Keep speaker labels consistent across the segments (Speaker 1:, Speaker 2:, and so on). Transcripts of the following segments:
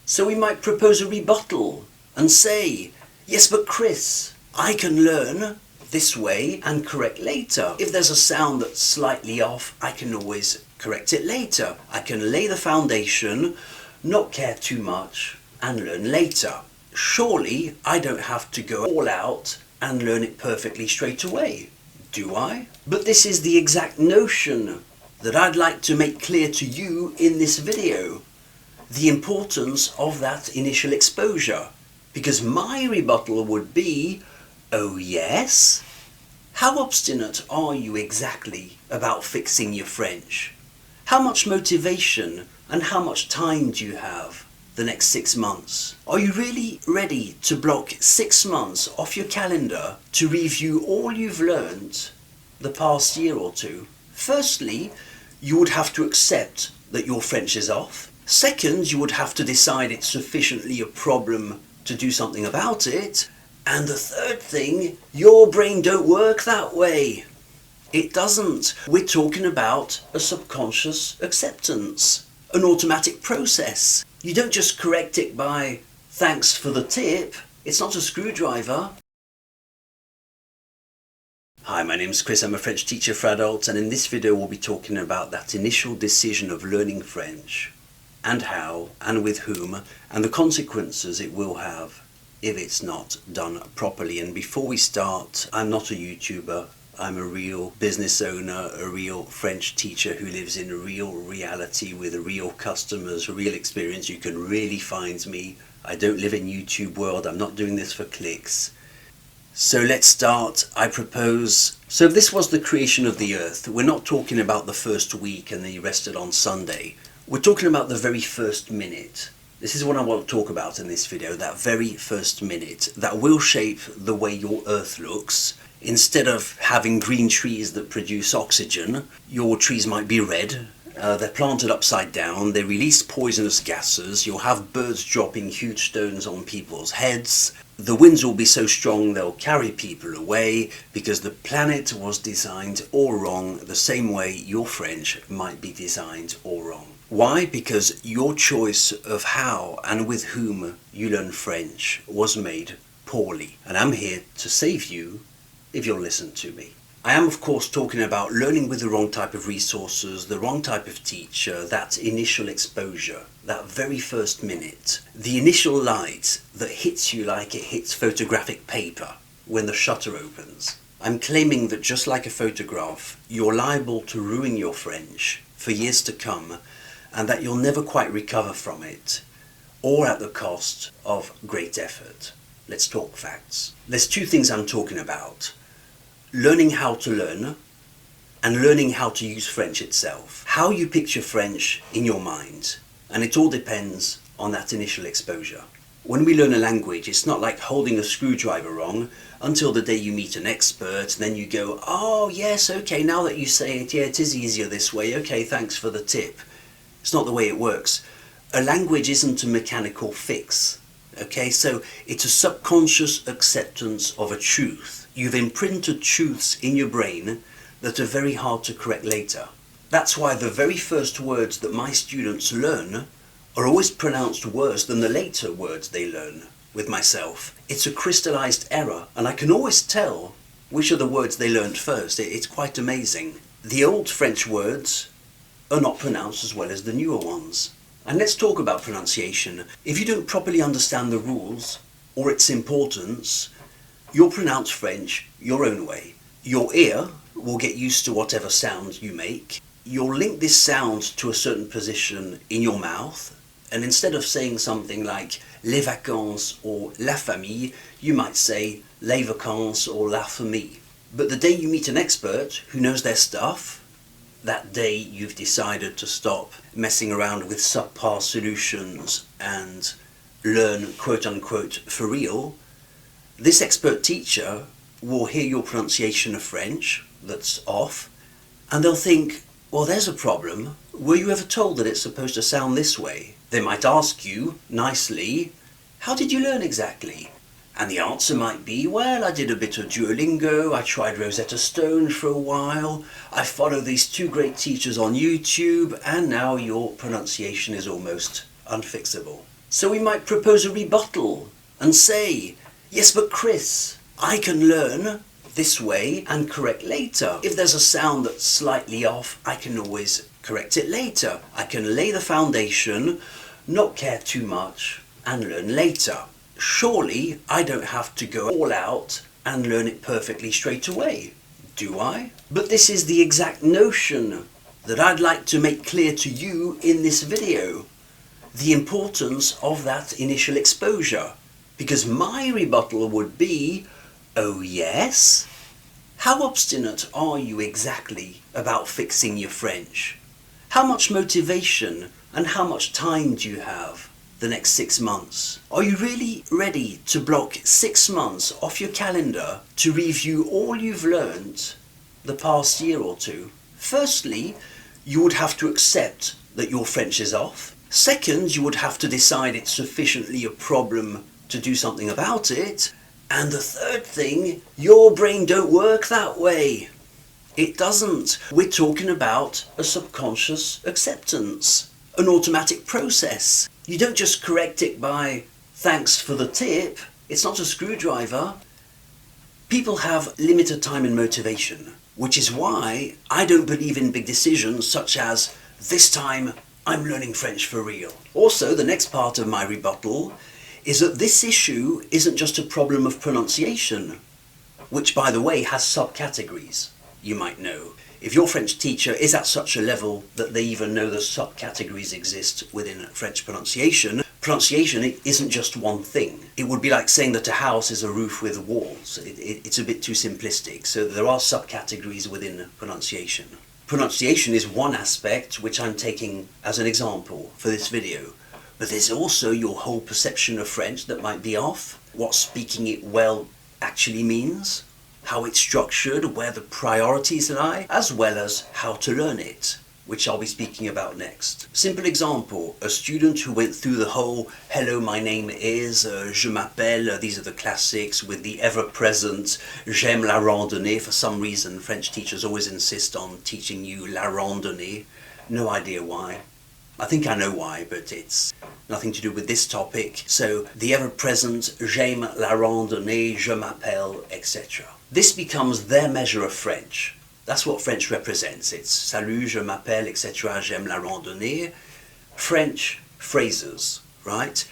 Speaker 1: So we might propose a rebuttal and say, yes, but Chris, I can learn this way and correct later. If there's a sound that's slightly off, I can always correct it later. I can lay the foundation, not care too much, and learn later. Surely I don't have to go all out and learn it perfectly straight away, do I? But this is the exact notion that I'd like to make clear to you in this video. The importance of that initial exposure. Because my rebuttal would be, oh yes? How obstinate are you exactly about fixing your French? How much motivation and how much time do you have the next 6 months? Are you really ready to block 6 months off your calendar to review all you've learned the past year or two? Firstly, you would have to accept that your French is off. Second, you would have to decide it's sufficiently a problem to do something about it. And the third thing, your brain don't work that way. It doesn't. We're talking about a subconscious acceptance, an automatic process. You don't just correct it by, thanks for the tip. It's not a screwdriver. Hi, my name's Chris. I'm a French teacher for adults, and in this video we'll be talking about that initial decision of learning French, and how, and with whom, and the consequences it will have if it's not done properly. And before we start, I'm not a YouTuber. I'm a real business owner, a real French teacher who lives in real reality with real customers, real experience. You can really find me. I don't live in YouTube world. I'm not doing this for clicks. So let's start. I propose, so if this was the creation of the earth, we're not talking about the first week and then you rested on Sunday. We're talking about the very first minute. This is what I want to talk about in this video, that very first minute that will shape the way your earth looks. Instead of having green trees that produce oxygen, your trees might be red. They're planted upside down, they release poisonous gases, you'll have birds dropping huge stones on people's heads. The winds will be so strong they'll carry people away because the planet was designed all wrong, the same way your French might be designed all wrong. Why? Because your choice of how and with whom you learn French was made poorly. And I'm here to save you if you'll listen to me. I am of course talking about learning with the wrong type of resources, the wrong type of teacher, that initial exposure, that very first minute, the initial light that hits you like it hits photographic paper when the shutter opens. I'm claiming that just like a photograph, you're liable to ruin your French for years to come, and that you'll never quite recover from it, or at the cost of great effort. Let's talk facts. There's two things I'm talking about. Learning how to learn and learning how to use French itself. How you picture French in your mind. And it all depends on that initial exposure. When we learn a language, it's not like holding a screwdriver wrong until the day you meet an expert and then you go, oh yes, okay, now that you say it, yeah, it is easier this way, okay, thanks for the tip. It's not the way it works. A language isn't a mechanical fix. Okay, so it's a subconscious acceptance of a truth. You've imprinted truths in your brain that are very hard to correct later. That's why the very first words that my students learn are always pronounced worse than the later words they learn with myself. It's a crystallized error, and I can always tell which are the words they learned first. It's quite amazing. The old French words are not pronounced as well as the newer ones. And let's talk about pronunciation. If you don't properly understand the rules or its importance, you'll pronounce French your own way. Your ear will get used to whatever sound you make. You'll link this sound to a certain position in your mouth, and instead of saying something like les vacances or la famille, you might say les vacances or la famille. But the day you meet an expert who knows their stuff, that day you've decided to stop messing around with subpar solutions and learn quote-unquote for real, this expert teacher will hear your pronunciation of French that's off, and they'll think, well, there's a problem. Were you ever told that it's supposed to sound this way? They might ask you, nicely, how did you learn exactly? And the answer might be, well, I did a bit of Duolingo, I tried Rosetta Stone for a while, I follow these two great teachers on YouTube, and now your pronunciation is almost unfixable. So we might propose a rebuttal and say, yes, but Chris, I can learn this way and correct later. If there's a sound that's slightly off, I can always correct it later. I can lay the foundation, not care too much, and learn later. Surely I don't have to go all out and learn it perfectly straight away, do I? But this is the exact notion that I'd like to make clear to you in this video. The importance of that initial exposure. Because my rebuttal would be, oh yes? How obstinate are you exactly about fixing your French? How much motivation and how much time do you have the next 6 months? Are you really ready to block 6 months off your calendar to review all you've learned the past year or two? Firstly, you would have to accept that your French is off. Second, you would have to decide it's sufficiently a problem to do something about it. And the third thing, your brain don't work that way. It doesn't. We're talking about a subconscious acceptance, an automatic process. You don't just correct it by thanks for the tip. It's not a screwdriver. People have limited time and motivation, which is why I don't believe in big decisions such as this time I'm learning French for real. Also, the next part of my rebuttal is that this issue isn't just a problem of pronunciation, which by the way has subcategories, you might know. If your French teacher is at such a level that they even know the subcategories exist within French pronunciation, pronunciation isn't just one thing. It would be like saying that a house is a roof with walls. It's a bit too simplistic, so there are subcategories within pronunciation. Pronunciation is one aspect which I'm taking as an example for this video. But there's also your whole perception of French that might be off, what speaking it well actually means, how it's structured, where the priorities lie, as well as how to learn it, which I'll be speaking about next. Simple example, a student who went through the whole hello, my name is, je m'appelle, these are the classics with the ever-present j'aime la randonnée. For some reason, French teachers always insist on teaching you la randonnée. No idea why. I think I know why, but it's nothing to do with this topic. So, the ever-present j'aime la randonnée, je m'appelle, etc. This becomes their measure of French. That's what French represents. It's salut, je m'appelle, etc., j'aime la randonnée. French phrases, right?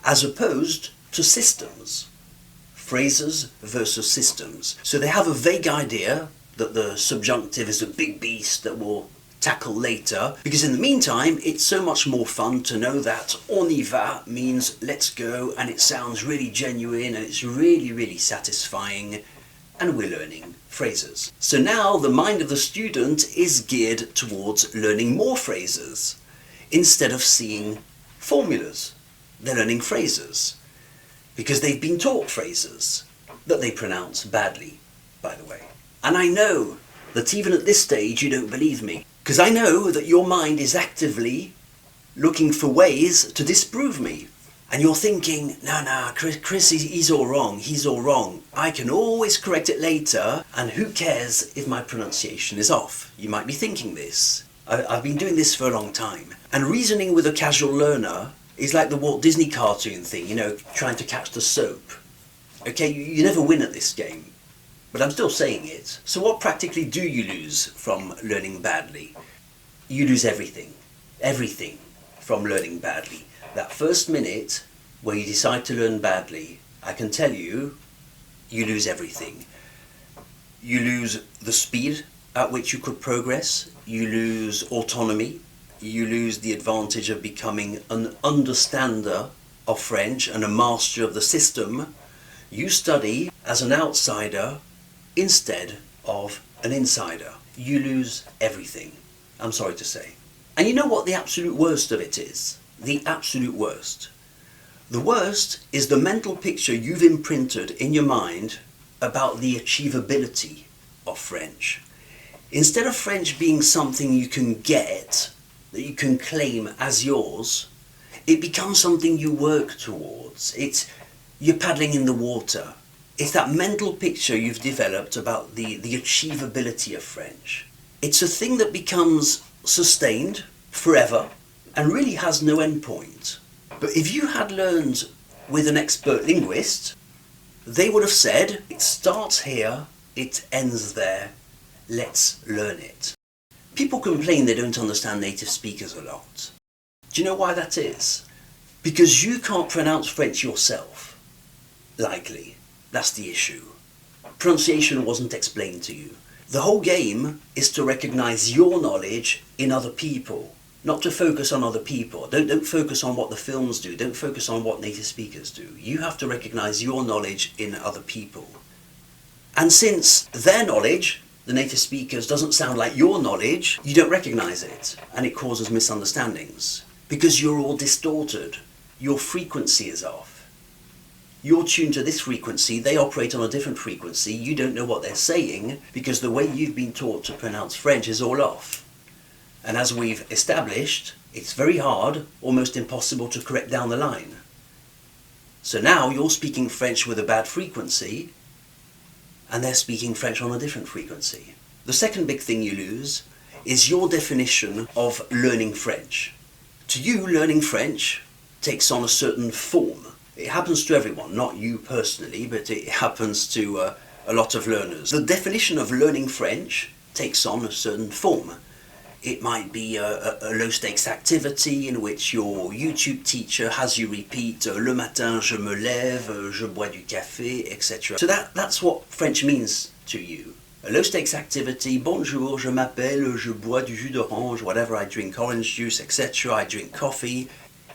Speaker 1: As opposed to systems. Phrases versus systems. So they have a vague idea that the subjunctive is a big beast that will tackle later, because in the meantime it's so much more fun to know that on y va means let's go, and it sounds really genuine and it's really satisfying, and we're learning phrases. So now the mind of the student is geared towards learning more phrases instead of seeing formulas. They're learning phrases because they've been taught phrases that they pronounce badly, by the way. And I know that even at this stage you don't believe me, because I know that your mind is actively looking for ways to disprove me. And you're thinking, no, Chris, he's all wrong. I can always correct it later, and who cares if my pronunciation is off? You might be thinking this. I've been doing this for a long time. And reasoning with a casual learner is like the Walt Disney cartoon thing, you know, trying to catch the soap. Okay, you never win at this game. But I'm still saying it. So what practically do you lose from learning badly? You lose everything. Everything from learning badly. That first minute where you decide to learn badly, I can tell you, you lose everything. You lose the speed at which you could progress. You lose autonomy. You lose the advantage of becoming an understander of French and a master of the system. You study as an outsider instead of an insider. You lose everything, I'm sorry to say. And you know what the absolute worst of it is? The absolute worst. The worst is the mental picture you've imprinted in your mind about the achievability of French. Instead of French being something you can get, that you can claim as yours, it becomes something you work towards. You're paddling in the water. It's that mental picture you've developed about the achievability of French. It's a thing that becomes sustained forever and really has no end point. But if you had learned with an expert linguist, they would have said, it starts here, it ends there, let's learn it. People complain they don't understand native speakers a lot. Do you know why that is? Because you can't pronounce French yourself. Likely. That's the issue. Pronunciation wasn't explained to you. The whole game is to recognize your knowledge in other people, not to focus on other people. Don't focus on what the films do. Don't focus on what native speakers do. You have to recognize your knowledge in other people. And since their knowledge, the native speakers, doesn't sound like your knowledge, you don't recognize it, and it causes misunderstandings. Because you're all distorted. Your frequency is off. You're tuned to this frequency, they operate on a different frequency, you don't know what they're saying because the way you've been taught to pronounce French is all off. And as we've established, it's very hard, almost impossible to correct down the line. So now you're speaking French with a bad frequency and they're speaking French on a different frequency. The second big thing you lose is your definition of learning French. To you, learning French takes on a certain form. It happens to everyone, not you personally, but it happens to a lot of learners. The definition of learning French takes on a certain form. It might be a low-stakes activity in which your YouTube teacher has you repeat le matin je me lève, je bois du café, etc. So that's what French means to you. A low-stakes activity, bonjour, je m'appelle, je bois du jus d'orange, whatever, I drink orange juice, etc. I drink coffee.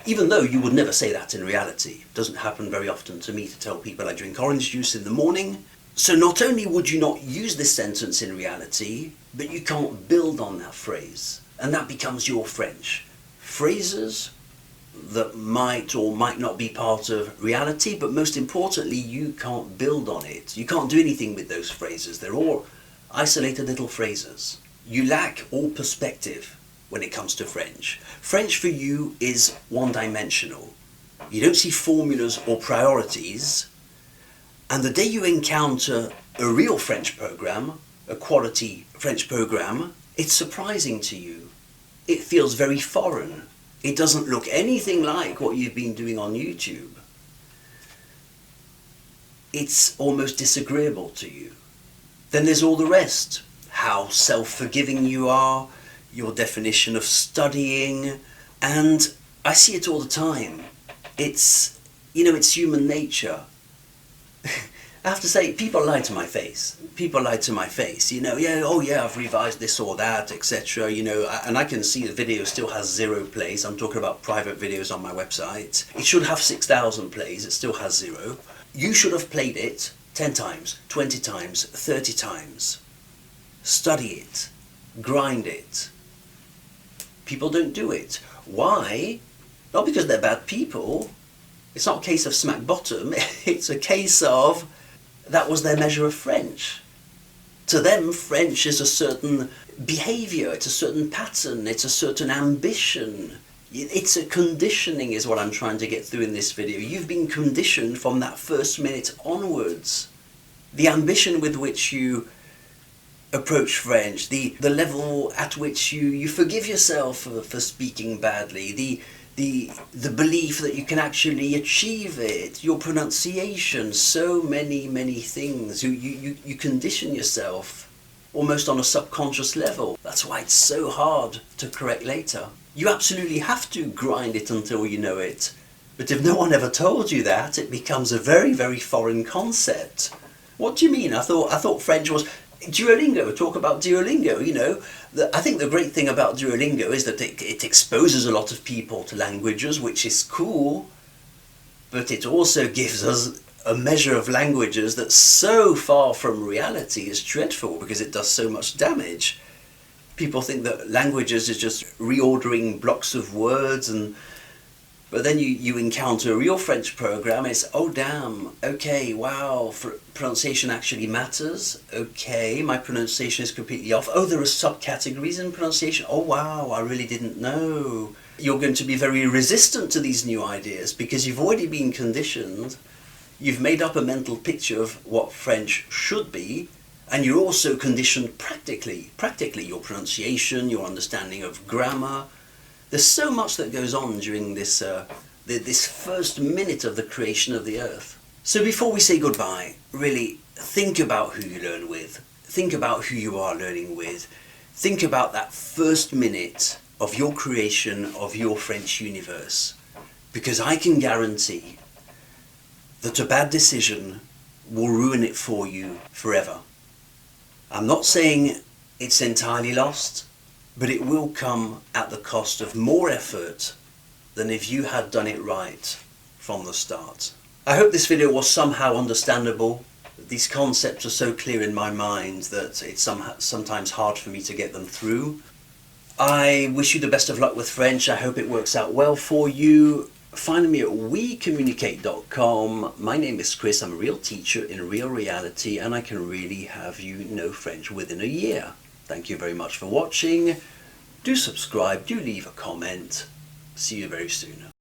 Speaker 1: Even though you would never say that in reality. It doesn't happen very often to me to tell people I drink orange juice in the morning. So not only would you not use this sentence in reality, but you can't build on that phrase. And that becomes your French. Phrases that might or might not be part of reality, but most importantly, you can't build on it. You can't do anything with those phrases. They're all isolated little phrases. You lack all perspective when it comes to French. French for you is one-dimensional. You don't see formulas or priorities, and the day you encounter a real French program, a quality French program, it's surprising to you. It feels very foreign. It doesn't look anything like what you've been doing on YouTube. It's almost disagreeable to you. Then there's all the rest. How self-forgiving you are, your definition of studying, and I see it all the time. It's human nature. I have to say, people lie to my face. People lie to my face, I've revised this or that, etc., and I can see the video still has 0 plays. I'm talking about private videos on my website. It should have 6,000 plays, it still has 0. You should have played it 10 times, 20 times, 30 times. Study it, grind it. People don't do it. Why? Not because they're bad people. It's not a case of smack bottom. It's a case of that was their measure of French. To them, French is a certain behavior, it's a certain pattern, it's a certain ambition. It's a conditioning is what I'm trying to get through in this video. You've been conditioned from that first minute onwards. The ambition with which you approach French, the level at which you forgive yourself for speaking badly, the belief that you can actually achieve it, your pronunciation, so many things. You condition yourself almost on a subconscious level. That's why it's so hard to correct later. You absolutely have to grind it until you know it. But if no one ever told you that, it becomes a very foreign concept. What do you mean? I thought French was Duolingo. Talk about Duolingo, I think the great thing about Duolingo is that it exposes a lot of people to languages, which is cool, but it also gives us a measure of languages that's so far from reality is dreadful because it does so much damage. People think that languages is just reordering blocks of words, but then you encounter a real French program, it's, oh damn, okay, wow, pronunciation actually matters, okay, my pronunciation is completely off, oh, there are subcategories in pronunciation, oh wow, I really didn't know. You're going to be very resistant to these new ideas because you've already been conditioned, you've made up a mental picture of what French should be, and you're also conditioned practically your pronunciation, your understanding of grammar. There's so much that goes on during this this first minute of the creation of the earth. So before we say goodbye, really think about who you learn with. Think about who you are learning with. Think about that first minute of your creation of your French universe. Because I can guarantee that a bad decision will ruin it for you forever. I'm not saying it's entirely lost, but it will come at the cost of more effort than if you had done it right from the start. I hope this video was somehow understandable. These concepts are so clear in my mind that it's sometimes hard for me to get them through. I wish you the best of luck with French. I hope it works out well for you. Find me at wecommunicate.com. My name is Chris. I'm a real teacher in real reality, and I can really have you know French within a year. Thank you very much for watching. Do subscribe, do leave a comment. See you very soon.